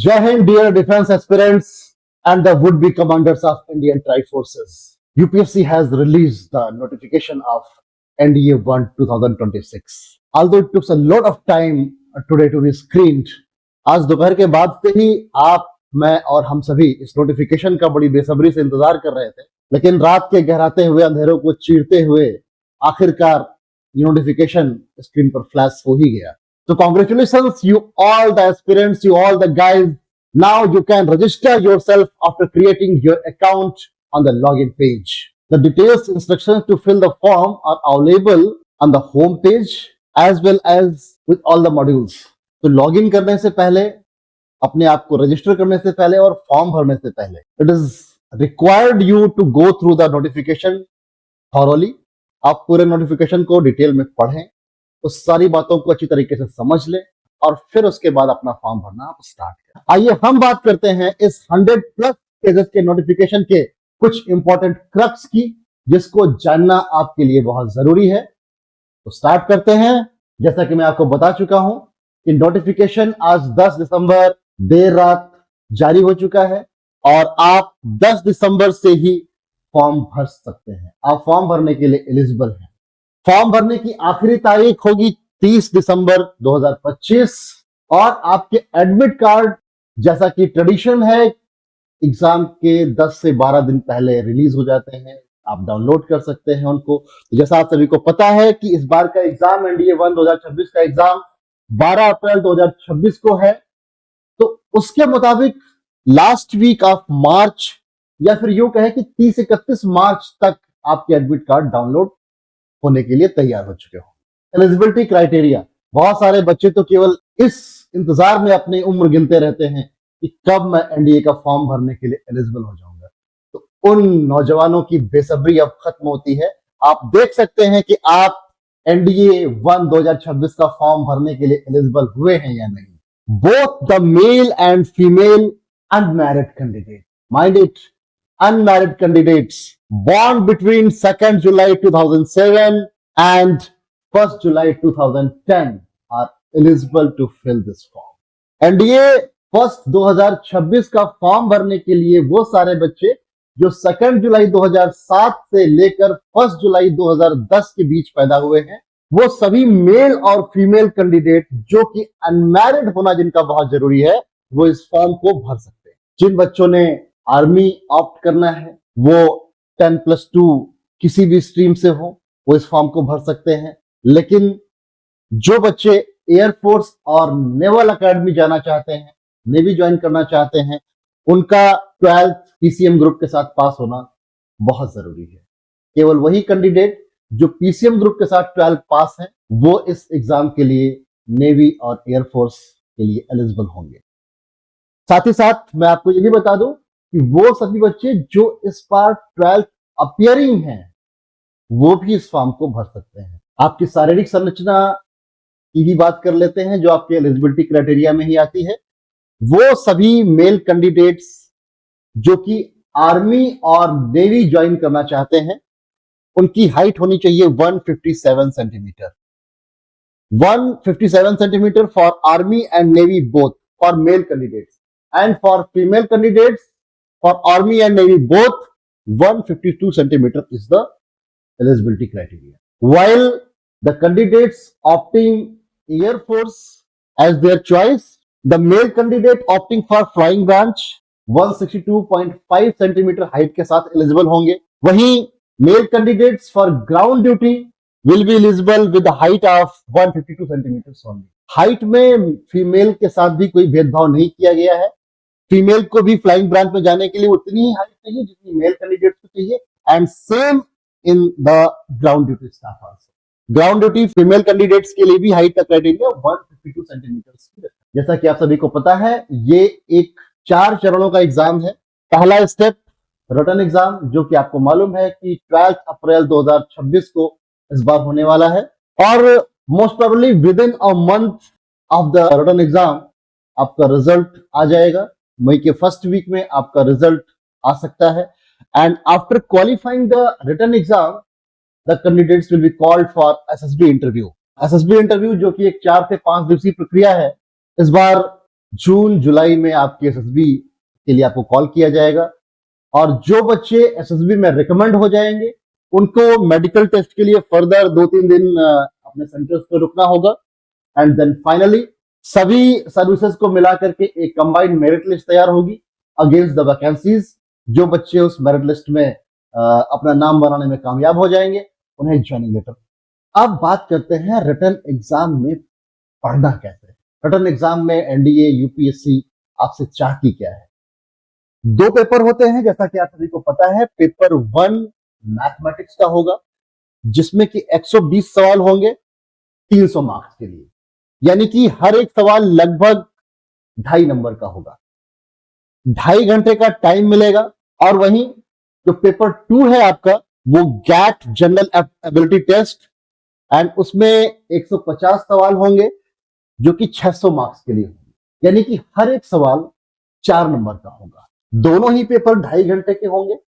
Jai Hind, dear defense aspirants and the would-be commanders of Indian Tribe Forces. UPSC has released the notification of NDA 1 2026. Although it took a lot of time today to be screened, आज दोपहर के बाद से ही आप, मैं और हम सभी इस नोटिफिकेशन का बड़ी बेसब्री से इंतजार कर रहे थे, लेकिन रात के गहराते हुए अंधेरों को चीरते हुए आखिरकार ये नोटिफिकेशन स्क्रीन पर फ्लैश हो ही गया. So congratulations, you all the aspirants, you all the guys. Now you can register yourself after creating your account on the login page. The details, instructions to fill the form are available on the home page as well as with all the modules. तो login करने से पहले, अपने आप को register करने से पहले और फॉर्म भरने से पहले, it is required you to go through the notification thoroughly. आप पूरे नोटिफिकेशन को डिटेल में पढ़ें, उस सारी बातों को अच्छी तरीके से समझ लें और फिर उसके बाद अपना फॉर्म भरना आप स्टार्ट करें. आइए हम बात करते हैं इस 100+ पेजेस के नोटिफिकेशन के कुछ इंपॉर्टेंट क्रक्स की, जिसको जानना आपके लिए बहुत जरूरी है. तो स्टार्ट करते हैं. जैसा कि मैं आपको बता चुका हूं कि नोटिफिकेशन आज 10 दिसंबर देर रात जारी हो चुका है और आप 10 दिसंबर से ही फॉर्म भर सकते हैं. आप फॉर्म भरने के लिए एलिजिबल हैं. फॉर्म भरने की आखिरी तारीख होगी 30 दिसंबर 2025 और आपके एडमिट कार्ड, जैसा कि ट्रेडिशन है, एग्जाम के 10 से 12 दिन पहले रिलीज हो जाते हैं. आप डाउनलोड कर सकते हैं उनको. जैसा आप सभी को पता है कि इस बार का एग्जाम NDA 1 2026 का एग्जाम 12 अप्रैल 2026 को है. तो उसके मुताबिक लास्ट वीक ऑफ मार्च या फिर यूं कहे कि 30-31 मार्च तक आपके एडमिट कार्ड डाउनलोड होने के लिए तैयार हो चुके हो. एलिजिबिलिटी क्राइटेरिया, बहुत सारे बच्चे तो केवल इस इंतजार में अपनी उम्र गिनते रहते हैं कि कब मैं एनडीए का फॉर्म भरने के लिए एलिजिबल हो जाऊंगा. तो उन नौजवानों की बेसब्री अब खत्म होती है. आप देख सकते हैं कि आप NDA 1 2026 का फॉर्म भरने के लिए एलिजिबल हुए हैं या नहीं. Both the male and female unmarried candidate, mind it, unmarried candidates born between 2nd July 2007 and 1st July 2010 are eligible to fill this form. NDA 1st 2026 का फॉर्म भरने के लिए वो सारे बच्चे जो 2nd जुलाई 2007 से लेकर 1st जुलाई 2010 के बीच पैदा हुए हैं, वो सभी मेल और फीमेल कैंडिडेट जो कि अनमैरिड होना जिनका बहुत जरूरी है, वो इस फॉर्म को भर सकते हैं. जिन बच्चों ने आर्मी ऑप्ट करना है, वो 10+2 किसी भी स्ट्रीम से हो, वो इस फॉर्म को भर सकते हैं. लेकिन जो बच्चे एयरफोर्स और नेवल अकेडमी जाना चाहते हैं, नेवी ज्वाइन करना चाहते हैं, उनका 12th पीसीएम ग्रुप के साथ पास होना बहुत जरूरी है. केवल वही कैंडिडेट जो पीसीएम ग्रुप के साथ 12th पास है, वो इस एग्जाम के लिए नेवी और एयरफोर्स के लिए एलिजिबल होंगे. साथ ही साथ मैं आपको ये भी बता दूं कि वो सभी बच्चे जो इस बार 12th अपियरिंग हैं, वो भी इस फॉर्म को भर सकते हैं. आपकी शारीरिक संरचना की भी बात कर लेते हैं, जो आपके एलिजिबिलिटी क्राइटेरिया में ही आती है. वो सभी मेल कैंडिडेट्स जो कि आर्मी और नेवी ज्वाइन करना चाहते हैं, उनकी हाइट होनी चाहिए 157 centimetre. 157 centimetre for army and navy both for male candidates, and for female candidates for Army and Navy both 152 centimeter is the eligibility criteria. While the candidates opting Air Force as their choice, the male candidate opting for flying branch 162.5 centimeter height के साथ eligible होंगे. वहीं male candidates for ground duty will be eligible with the height of 152 centimeters only. Height में female के साथ भी कोई भेदभाव नहीं किया गया है. फीमेल को भी फ्लाइंग ब्रांच में जाने के लिए उतनी ही हाइट चाहिए जितनी मेल कैंडिडेट्स को चाहिए, and same in the ground duty staff also. Ground duty female candidates के लिए भी हाइट का क्राइटेरिया 152 सेंटीमीटर. जैसा कि आप सभी को पता है, ये एक 4 चरणों का एग्जाम है. पहला स्टेप रिटन एग्जाम, जो कि आपको मालूम है कि 12 अप्रैल 2026 को इस बार होने वाला है, और most probably within a month of the written exam आपका रिजल्ट आ जाएगा. मई के फर्स्ट वीक में आपका रिजल्ट आ सकता है. And after qualifying the written exam, the candidates will be called for SSB interview. SSB interview जो कि एक 4 से 5 दिवसीय प्रक्रिया है, इस बार जून जुलाई में आपके एसएसबी के लिए आपको कॉल किया जाएगा, और जो बच्चे एसएसबी में रिकमेंड हो जाएंगे उनको मेडिकल टेस्ट के लिए फर्दर 2-3 दिन अपने सेंटर्स पर रुकना होगा। एंड देन फाइनली सभी सर्विसेज को मिला करके एक कंबाइंड मेरिट लिस्ट तैयार होगी अगेंस्ट द वैकेंसीज। जो बच्चे उस मेरिट लिस्ट में अपना नाम बनाने में कामयाब हो जाएंगे उन्हें ज्वाइनिंग लेटर। अब बात करते हैं रिटन एग्जाम में पढ़ना कैसे। रिटन एग्जाम में एनडीए यूपीएससी आपसे चाहती क्या है? 2 पेपर होते हैं जैसा कि आप सभी को पता है। पेपर 1 मैथमेटिक्स का होगा जिसमें कि 120 सवाल होंगे 300 मार्क्स के लिए, यानी कि हर एक सवाल लगभग 2.5 नंबर का होगा। 2.5 घंटे का टाइम मिलेगा। और वहीं जो पेपर 2 है आपका वो GAT general ability test, and उसमें 150 सवाल होंगे जो कि 600 मार्क्स के लिए होंगे, यानी कि हर एक सवाल 4 नंबर का होगा। दोनों ही पेपर 2.5 घंटे के होंगे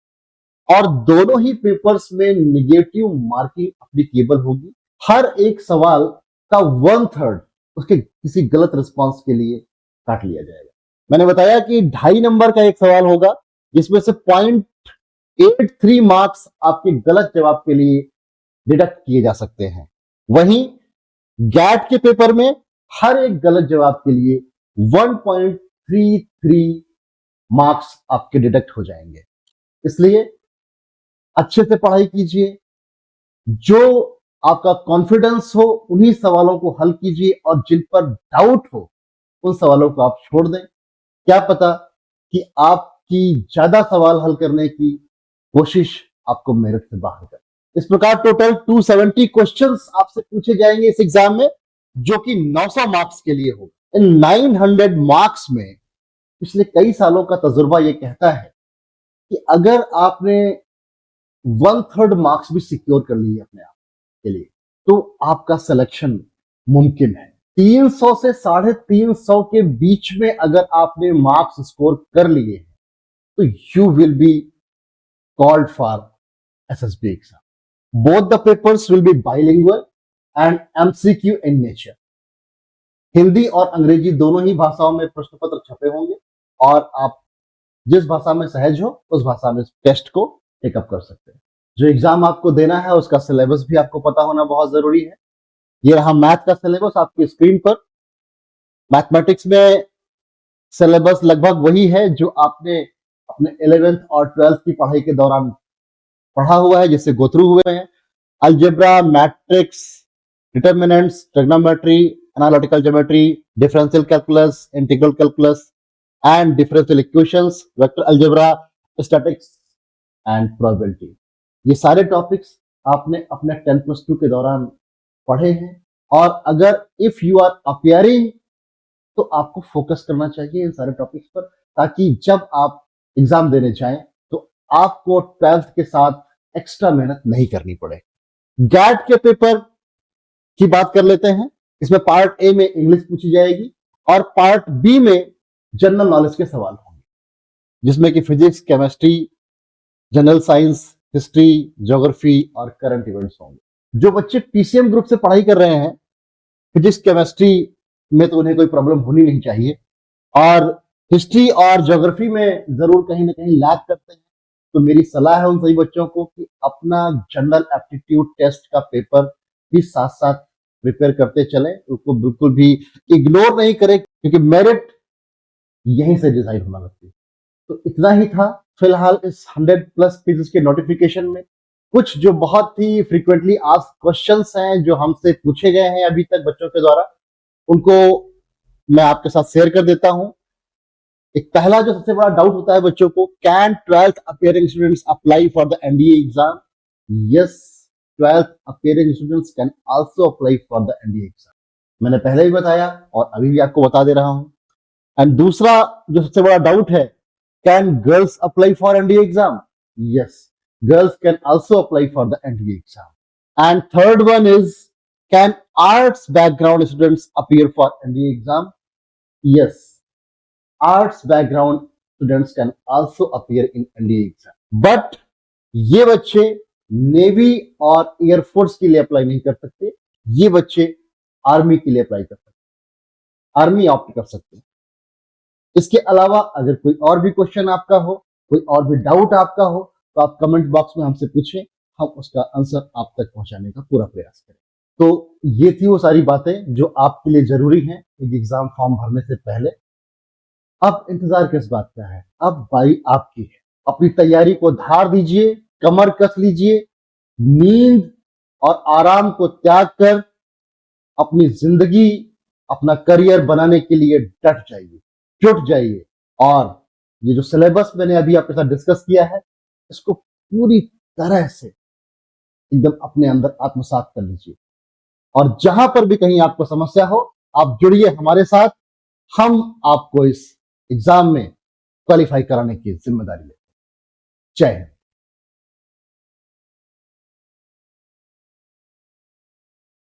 और दोनों ही पेपर्स में निगेटिव मार्किंग एप्लीकेबल होगी। हर एक सवाल का 1/3 उसके किसी गलत रिस्पॉन्स के लिए काट लिया जाएगा। मैंने बताया कि 2.5 नंबर का एक सवाल होगा जिसमें से 0.83 मार्क्स आपके गलत जवाब के लिए डिडक्ट किए जा सकते हैं। वहीं गैट के पेपर में हर एक गलत जवाब के लिए 1.33 मार्क्स आपके डिडक्ट हो जाएंगे। इसलिए अच्छे से पढ़ाई कीजिए, जो आपका कॉन्फिडेंस हो उन्हीं सवालों को हल कीजिए, और जिन पर डाउट हो उन सवालों को आप छोड़ दें। क्या पता कि आपकी ज्यादा सवाल हल करने की कोशिश आपको मेरिट से बाहर करे। इस प्रकार टोटल 270 क्वेश्चंस आपसे पूछे जाएंगे इस एग्जाम में, जो कि 900 मार्क्स के लिए होगा। इन 900 मार्क्स में पिछले कई सालों का तजुर्बा यह कहता है कि अगर आपने 1/3 मार्क्स भी सिक्योर कर लिए अपने आप के लिए तो आपका सिलेक्शन मुमकिन है। 300 से 350 के बीच में अगर आपने मार्क्स स्कोर कर लिए हैं तो you will be called for SSB exam. Both the papers will be bilingual and MCQ in nature. Hindi और अंग्रेजी दोनों ही भाषाओं में प्रश्न पत्र छपे होंगे, और आप जिस भाषा में सहज हो उस भाषा में टेस्ट को टेकअप कर सकते हैं। जो एग्जाम आपको देना है उसका सिलेबस भी आपको पता होना बहुत जरूरी है। ये रहा मैथ का सिलेबस आपकी स्क्रीन पर। मैथमेटिक्स में सिलेबस लगभग वही है जो आपने अपने 11th और 12th की पढ़ाई के दौरान पढ़ा हुआ है, जिससे गो थ्रू हुए हैं। Algebra, matrix, determinants, trigonometry, analytical geometry, differential calculus, integral calculus and differential equations, vector algebra, statics and probability. ये सारे टॉपिक्स आपने अपने 10+2 के दौरान पढ़े हैं, और अगर इफ यू आर अपियरिंग तो आपको फोकस करना चाहिए इन सारे टॉपिक्स पर, ताकि जब आप एग्जाम देने जाएं तो आपको 12th के साथ एक्स्ट्रा मेहनत नहीं करनी पड़े। गैट के पेपर की बात कर लेते हैं। इसमें पार्ट ए में इंग्लिश पूछी जाएगी और पार्ट बी में जनरल नॉलेज के सवाल होंगे, जिसमें कि physics, chemistry, general science, history, geography और करंट इवेंट्स होंगे। जो बच्चे पीसीएम ग्रुप से पढ़ाई कर रहे हैं, फिजिक्स केमिस्ट्री में तो उन्हें कोई प्रॉब्लम होनी नहीं चाहिए, और हिस्ट्री और ज्योग्राफी में जरूर कहीं ना कहीं लैग करते हैं, तो मेरी सलाह है उन सभी बच्चों को कि अपना जनरल एप्टीट्यूड टेस्ट का पेपर भी साथ साथ प्रिपेयर करते चलें, उसको बिल्कुल भी इग्नोर नहीं करें, क्योंकि मेरिट यहीं से डिसाइड होना लगती है। तो इतना ही था फिलहाल इस 100+ पेजेस के नोटिफिकेशन में। कुछ जो बहुत ही फ्रीक्वेंटली आस्क्ड क्वेश्चंस हैं जो हमसे पूछे गए हैं अभी तक बच्चों के द्वारा, उनको मैं आपके साथ शेयर कर देता हूं। एक पहला जो सबसे बड़ा डाउट होता है बच्चों को, can 12th appearing students apply for the NDA exam? Yes, 12th appearing students can also apply for the NDA exam. मैंने पहले भी बताया और अभी भी आपको बता दे रहा हूं। एंड दूसरा जो सबसे बड़ा डाउट है, can girls apply for NDA exam? Yes, girls can also apply for the NDA exam. And third one is, can arts background students appear for NDA exam? Yes, arts background students can also appear in NDA exam. But ये बच्चे navy और air force के लिए apply नहीं कर सकते, ये बच्चे आर्मी के लिए अप्लाई कर सकते, आर्मी ऑप्ट कर सकते हैं। इसके अलावा अगर कोई और भी क्वेश्चन आपका हो, कोई और भी डाउट आपका हो, तो आप कमेंट बॉक्स में हमसे पूछें, हम उसका आंसर आप तक पहुंचाने का पूरा प्रयास करें। तो ये थी वो सारी बातें जो आपके लिए जरूरी हैं एक एग्जाम फॉर्म भरने से पहले। अब इंतजार किस बात का है, अब बारी आपकी है। अपनी तैयारी को धार दीजिए, कमर कस लीजिए, नींद और आराम को त्याग कर अपनी जिंदगी, अपना करियर बनाने के लिए डट जाइए, जुट जाइए। और ये जो सिलेबस मैंने अभी आपके साथ डिस्कस किया है, इसको पूरी तरह से एकदम अपने अंदर आत्मसात कर लीजिए। और जहां पर भी कहीं आपको समस्या हो, आप जुड़िए हमारे साथ। हम आपको इस एग्जाम में क्वालिफाई कराने की जिम्मेदारी लेते हैं। जय हिंद।